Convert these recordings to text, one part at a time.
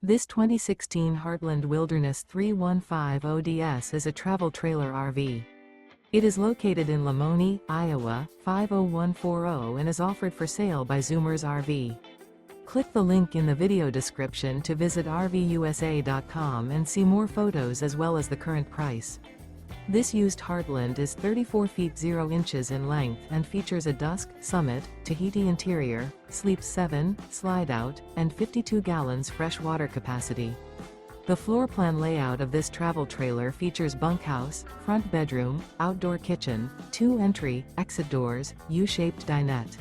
This 2016 Heartland Wilderness 315 ODS is a travel trailer RV. It is located in Lamoni, Iowa, 50140 and is offered for sale by Zoomers RV. Click the link in the video description to visit RVUSA.com and see more photos as well as the current price. This used Heartland is 34 feet 0 inches in length and features a Dusk, Summit, Tahiti interior, sleeps 7, Slideout, and 52 gallons fresh water capacity. The floor plan layout of this travel trailer features bunkhouse, front bedroom, outdoor kitchen, 2 entry, exit doors, U-shaped dinette.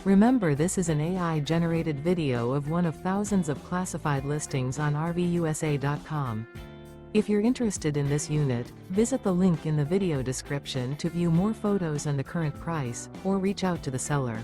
Remember, this is an AI-generated video of one of thousands of classified listings on RVUSA.com. If you're interested in this unit, visit the link in the video description to view more photos and the current price, or reach out to the seller.